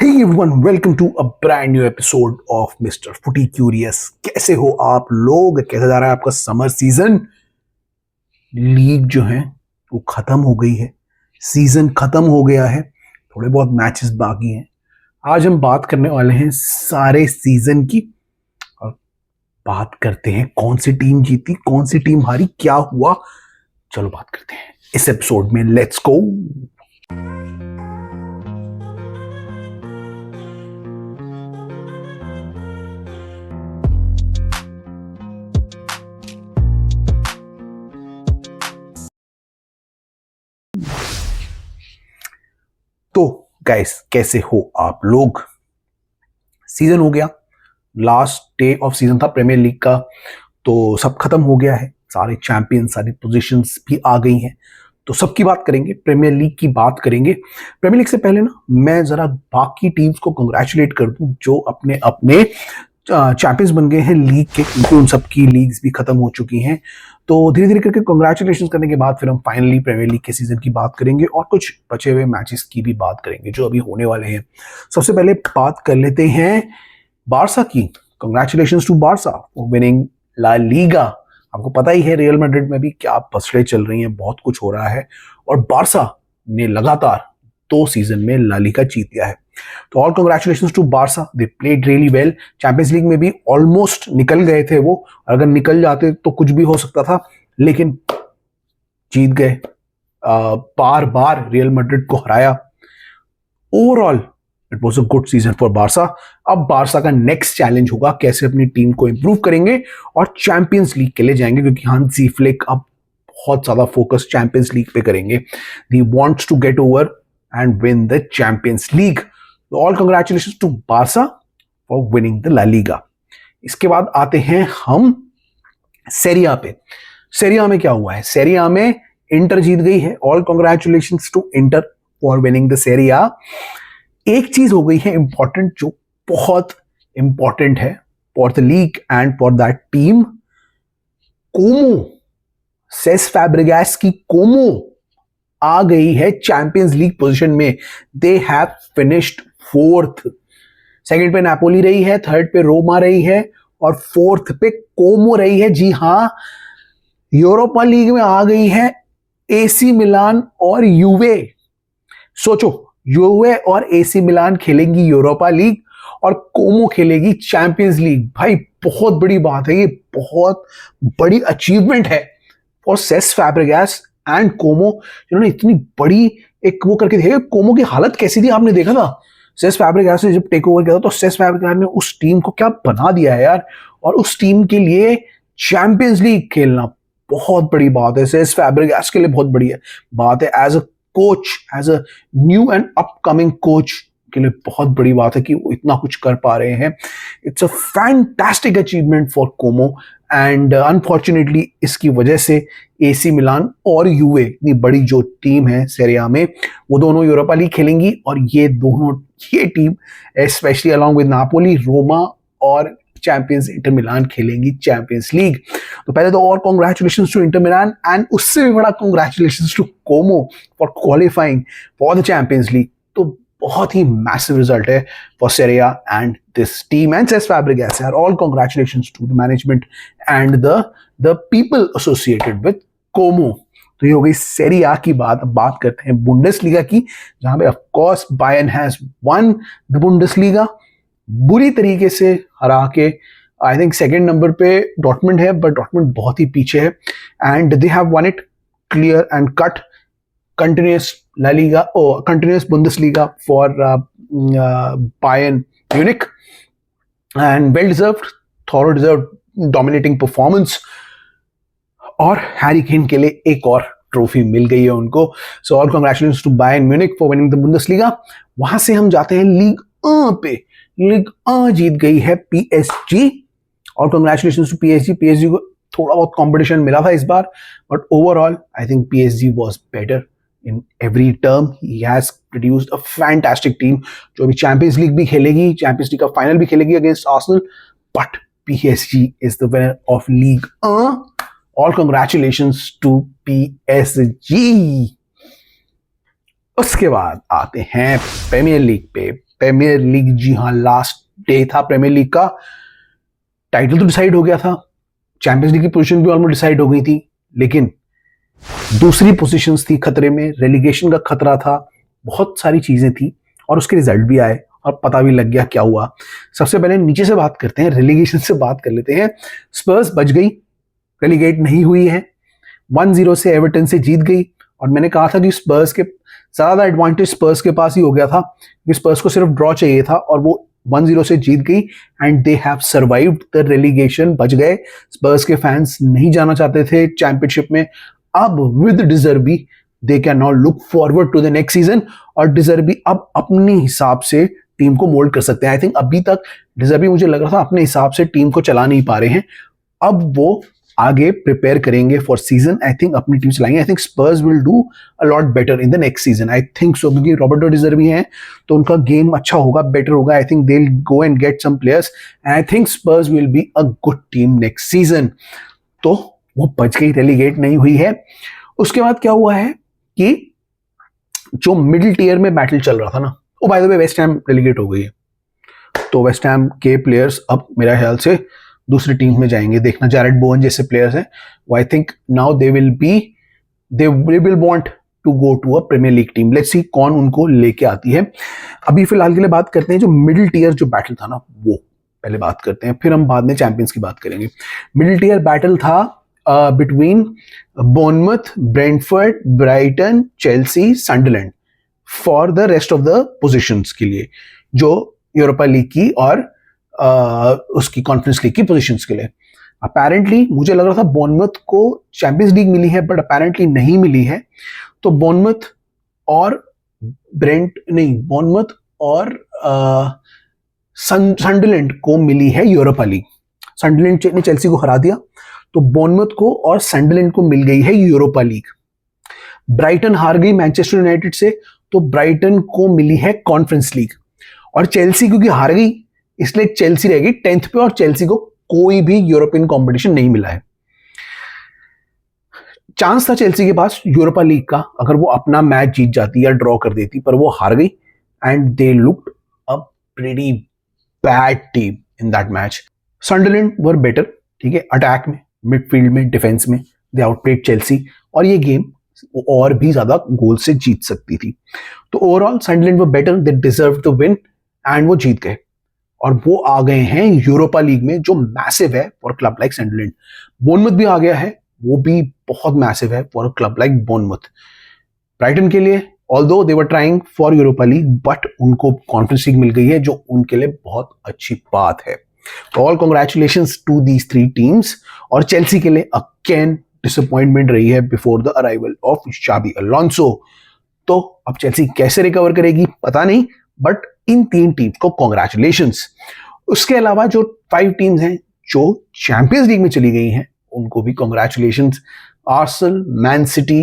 Hey everyone, welcome to a brand new episode of Mr. Footy Curious। कैसे हो आप लोग? कैसे जा रहा है आपका समर सीजन? लीग जो है वो खत्म हो गई है, सीजन खत्म हो गया है, थोड़े बहुत मैचेस बाकी हैं। आज हम बात करने वाले हैं सारे सीजन की और बात करते हैं कौन सी टीम जीती, कौन सी टीम हारी, क्या हुआ। चलो बात करते हैं इस एपिसोड में। Let's go. तो गाइस, कैसे हो आप लोग? सीजन हो गया, लास्ट डे ऑफ सीजन था प्रीमियर लीग का, तो सब खत्म हो गया है। सारे चैंपियन, सारी पोजीशंस भी आ गई हैं, तो सबकी बात करेंगे, प्रीमियर लीग की बात करेंगे। प्रीमियर लीग से पहले ना मैं जरा बाकी टीम्स को कंग्रेचुलेट कर दूं जो अपने अपने चैंपियंस बन गए हैं लीग के, क्योंकि उन सबकी लीग्स भी खत्म हो चुकी हैं। तो धीरे धीरे करके कंग्रेचुलेशन करने के बाद फिर हम फाइनली प्रीमियर लीग के सीजन की बात करेंगे और कुछ बचे हुए मैचेस की भी बात करेंगे जो अभी होने वाले हैं। सबसे पहले बात कर लेते हैं बारसा की। Congratulations to Barca for winning La Liga. आपको पता ही है रियल मैड्रिड में भी क्या पसड़े चल रही हैं, बहुत कुछ हो रहा है, और बारसा ने लगातार 2 सीजन में ला लीगा जीत लिया है। तो all congratulations to Barca, they played really well. Champions League में भी ऑलमोस्ट निकल गए थे वो, अगर निकल जाते तो कुछ भी हो सकता था, लेकिन जीत गए, बार बार रियल मैड्रिड को हराया। Overall it was a good season for Barça. अब बारसा का नेक्स्ट चैलेंज होगा कैसे अपनी टीम को इंप्रूव करेंगे और चैंपियंस लीग के लिए जाएंगे, क्योंकि हांसी फ्लिक अब बहुत ज्यादा फोकस चैंपियंस लीग पे करेंगे। He wants to get over and win the Champions League. All congratulations to Barca for winning the La Liga. इसके बाद आते हैं हम सेरिया पे। सेरिया में क्या हुआ है? सेरिया में इंटर जीत गई है। All congratulations to Inter for winning the Serie A. एक चीज हो गई है इंपॉर्टेंट, जो बहुत इंपॉर्टेंट है for the league and for that team. Como, Cesc Fabregas की कोमो आ गई है चैंपियंस लीग पोजीशन में। They have finished 4th। Second पे नापोली रही है, थर्ड पे रोमा रही है और 4th पे कोमो रही है। जी हां, यूरोपा लीग में आ गई है एसी मिलान और यूवे। सोचो, यूवे और एसी मिलान खेलेंगी यूरोपा लीग और कोमो खेलेगी चैंपियंस लीग। भाई बहुत बड़ी बात है, ये बहुत बड़ी अचीवमेंट है फॉर सेस फैब्रिगैस एंड कोमो, जिन्होंने इतनी बड़ी एक वो करके देखा। कोमो की हालत कैसी थी आपने देखा था? सेस फैब्रिगैस ने जब टेक ओवर किया था तो सेस फैब्रिगैस ने उस टीम को क्या बना दिया है यार, और उस टीम के लिए चैंपियंस लीग खेलना बहुत बड़ी बात है। सेस फैब्रिगैस के लिए बहुत बड़ी बात है। As a coach, as a new and upcoming coach के लिए बहुत बड़ी बात है कि वो इतना कुछ कर पा रहे हैं। It's a fantastic achievement for Como and unfortunately इसकी वजह से एसी मिलान और यूवे, इतनी बड़ी जो टीम है सेरिया में, वो दोनों यूरोपा लीग खेलेंगी और ये team specially along with Napoli, Roma और चैंपियंस इंटर मिलान खेलेंगी चैंपियंस लीग। तो पहले तो और congratulations to Inter Milan and उससे भी बड़ा congratulations to Como for qualifying for the Champions League. तो बहुत ही मैसिव रिजल्ट है for Serie and this team and Cesc Fabregas. यार all congratulations to the management and the people associated with Como. तो ये हो गई सेरिया की बात। अब बात करते हैं बुंडेसलीगा की, जहां पे of course Bayern has one the Bundesliga बुरी तरीके से हरा के। आई थिंक सेकंड नंबर पे डॉर्टमुंड है, बट डॉर्टमुंड बहुत ही पीछे है and they have one it clear and cut continuous La Liga or continuous Bundesliga for Bayern Munich, and well deserved, thorough deserved dominating performance। और Harry Kane के लिए एक और ट्रॉफी मिल गई है उनको। So all congratulations to Bayern Munich for winning the Bundesliga. वहां से हम जाते हैं लीग पे। लीग जीत गई है पीएसजी। और कांग्रेचुलेशंस टू पीएसजी। पीएसजी को थोड़ा बहुत कंपटीशन मिला था इस बार, but overall I think PSG was better in every term. He has produced a fantastic team जो अभी चैंपियंस लीग भी खेलेगी, चैंपियंस लीग का फाइनल भी खेलेगी against Arsenal, but PSG is the winner of League 1. All congratulations to PSG। उसके बाद आते हैं प्रीमियर लीग पे। प्रीमियर लीग, जी हाँ लास्ट डे था प्रीमियर लीग का, टाइटल तो डिसाइड हो गया था, चैंपियंस लीग की पोजीशन भी ऑलमोस्ट डिसाइड हो गई थी, लेकिन दूसरी पोजीशंस थी खतरे में, रेलीगेशन का खतरा था, बहुत सारी चीजें थी और उसके रिजल्ट भी आए और पता भी लग गया क्या हुआ। सबसे पहले नीचे से बात करते हैं, रेलीगेशन से बात कर लेते हैं। स्पर्स बच गई, रेलीगेट नहीं हुई है, 1-0 से एवर्टन से जीत गई। और मैंने कहा था कि स्पर्स के ज्यादा एडवांटेज स्पर्स के पास ही हो गया था, कि स्पर्स को सिर्फ ड्रॉ चाहिए था और वो 1-0 से जीत गई and they have survived the relegation, बच गए। स्पर्स के फैंस नहीं जाना चाहते थे चैंपियनशिप में, अब with De Zerbi they can now look forward to the next season, और डिजर्बी अब अपने हिसाब से टीम को मोल्ड कर सकते हैं। आई थिंक अभी तक डिजर्बी मुझे लग रहा था अपने हिसाब से टीम को चला नहीं पा रहे हैं, अब वो आगे प्रिपेयर करेंगे फॉर सीजन। आई थिंक अपनी टीम चलाएंगे। आई think Spurs will do a lot better in the next season, I think so, क्योंकि रॉबर्टो डिजर्बी हैं तो उनका गेम अच्छा होगा, बेटर होगा। I think they will go and get some players and I think Spurs will be a good team next season. तो वो बच गई, रेलीगेट नहीं हुई है। उसके बाद क्या हुआ है कि जो मिडिल टीयर में बैटल चल रहा था ना, वो bye the way West Ham relegate हो गई है, तो वेस्ट हैम के प्लेयर्स अब मेरा ख्याल से दूसरी टीम में जाएंगे। देखना, जैरेड बोवन जैसे प्लेयर्स हैं, वो I think now they will want to go to a Premier League team. Let's see कौन उनको लेके आती है। अभी फिलहाल के लिए बात करते हैं जो मिडिल टियर जो बैटल था ना, वो पहले बात करते हैं, फिर हम बाद में चैंपियंस की बात करेंगे। मिडिल टियर बैटल था between Bournemouth, Brentford, Brighton, Chelsea, Sunderland for the rest of the positions के लिए, जो यूरोपा लीग की और उसकी कॉन्फ्रेंस लीग की पोजीशंस के लिए। अपेरेंटली मुझे लग रहा था बोर्नमथ को चैंपियंस लीग मिली है, बट अपेरेंटली नहीं मिली है। तो बोर्नमथ और बोर्नमथ और सनडरलैंड को मिली है यूरोपा लीग। सनडरलैंड ने चेल्सी को हरा दिया, तो बोर्नमथ को और सनडरलैंड को मिल गई है यूरोपा लीग। ब्राइटन हार गई मैनचेस्टर यूनाइटेड से, तो ब्राइटन को मिली है कॉन्फ्रेंस लीग। और चेल्सी क्योंकि हार गई, इसलिए चेल्सी रहेगी 10th पे, और चेल्सी को कोई भी यूरोपियन कंपटीशन नहीं मिला है। चांस था चेल्सी के पास यूरोपा लीग का, अगर वो अपना मैच जीत जाती या ड्रॉ कर देती, पर वो हार गई and they looked a pretty bad team in that match. Sunderland were better, ठीक है, अटैक में, मिडफील्ड में, डिफेंस में दे आउटप्लेड चेल्सी, और ये गेम और भी ज्यादा गोल से जीत सकती थी। तो overall Sunderland were better, they deserve to win and वो जीत गए, और वो आ गए हैं यूरोपा लीग में, जो मैसिव है for club like Sunderland. Bournemouth भी आ गया है, वो भी बहुत मैसिव है for a club like Bournemouth. Brighton के लिए although they were trying for Europa League, but उनको कॉन्फ्रेंस लीग मिल गई है, जो उनके लिए बहुत अच्छी बात है। All congratulations to these 3 teams. और चेल्सी के लिए अगेन डिसअपॉइंटमेंट रही है before the arrival of Xabi Alonso. तो अब चेल्सी कैसे रिकवर करेगी पता नहीं, बट इन 3 टीम को कांग्रेचुलेशंस। उसके अलावा जो 5 टीम्स हैं जो चैंपियंस लीग में चली गई हैं, उनको भी congratulations. Arsenal, Man City,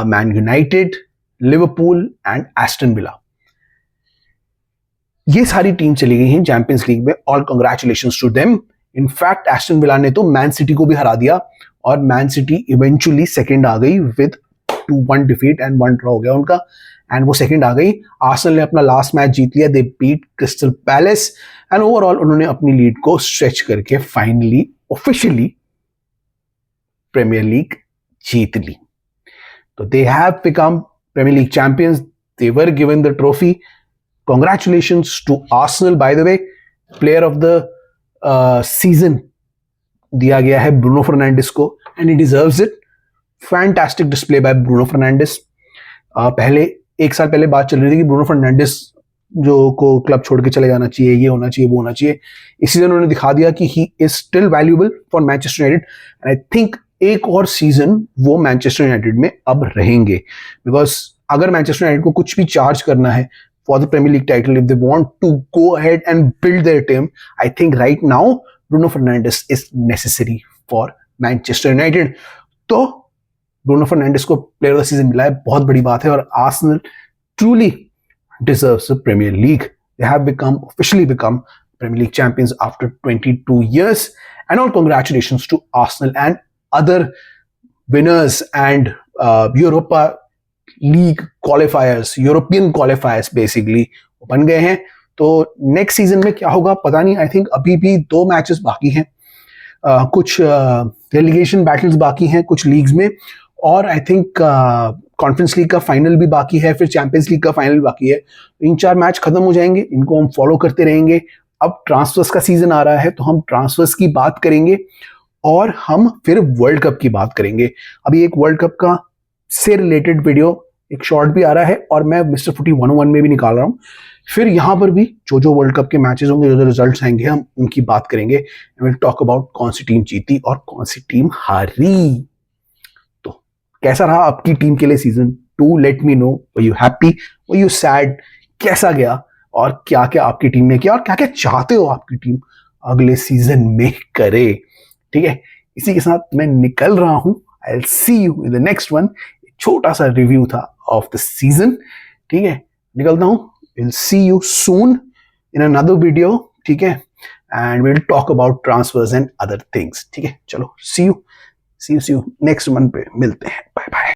Man United, Liverpool and Aston Villa, ये सारी टीम चली गई हैं चैंपियंस लीग में। All congratulations to them. In fact Aston Villa ने तो मैन सिटी को भी हरा दिया, और मैन सिटी इवेंचुअली सेकंड आ गई विद 2-1 डिफीट एंड 1 ड्रॉ हो गया उनका, एंड वो सेकंड आ गई। आर्सेनल ने अपना लास्ट मैच जीत लिया, they beat Crystal Palace, and overall उन्होंने अपनी लीड को स्ट्रेच करके फाइनली ऑफिशियली प्रीमियर लीग जीत ली। तो they have become Premier League champions, they were given the trophy. Congratulations to Arsenal. By the way, player of the season दिया गया है ब्रूनो फर्नांडिस को, and he deserves it. Fantastic display by Bruno Fernandes. पहले 1 साल पहले बात चल रही थी कि ब्रूनो फर्नांडिस जो को क्लब छोड़ के चले जाना चाहिए, ये होना चाहिए, वो होना चाहिए। इस सीजन उन्होंने दिखा दिया कि he is still valuable for Manchester United, and I think एक और सीजन वो मैनचेस्टर यूनाइटेड में अब रहेंगे, बिकॉज अगर मैनचेस्टर यूनाइटेड को कुछ भी चार्ज करना है for the Premier League title, if they want to go ahead and build their team, I think right now Bruno Fernandes is necessary for Manchester United. तो ब्रूनो फर्नांडिस को player of the season मिला है, बहुत बड़ी बात है, और Arsenal truly deserves the Premier League. They have officially become Premier League champions after 22 years. And all congratulations to Arsenal and other winners and Europa League qualifiers, European qualifiers basically बन गए हैं। तो नेक्स्ट सीजन में क्या होगा पता नहीं। I think अभी भी 2 मैचेस बाकी हैं, कुछ रेलीगेशन बैटल्स बाकी हैं कुछ लीग्स में, और आई थिंक कॉन्फ्रेंस लीग का फाइनल भी बाकी है, फिर चैंपियंस लीग का फाइनल बाकी है। 3-4 मैच खत्म हो जाएंगे, इनको हम फॉलो करते रहेंगे। अब ट्रांसफर्स का सीजन आ रहा है तो हम ट्रांसफर्स की बात करेंगे और हम फिर वर्ल्ड कप की बात करेंगे। अभी एक वर्ल्ड कप का से रिलेटेड वीडियो, एक शॉर्ट भी आ रहा है और मैं मिस्टर फुटी 101 में भी निकाल रहा हूं। फिर यहां पर भी जो वर्ल्ड कप के मैचेस होंगे, जो रिजल्ट्स आएंगे, हम उनकी बात करेंगे। विल टॉक अबाउट कौन सी टीम जीती और कौन सी टीम हारी। तो कैसा रहा आपकी टीम के लिए season 2? Let me know. Were you happy, were you sad, कैसा गया और क्या क्या आपकी टीम ने किया और क्या क्या चाहते हो आपकी टीम अगले सीजन में करे। ठीक है, इसी के साथ मैं निकल रहा हूं। I will see you in the next one. छोटा सा रिव्यू था ऑफ द सीजन। ठीक है, निकलता हूं। Will see you soon in another video. ठीक है, and will talk about transfers and other things. ठीक है, चलो सी यू नेक्स्ट वन पे मिलते हैं। Bye bye.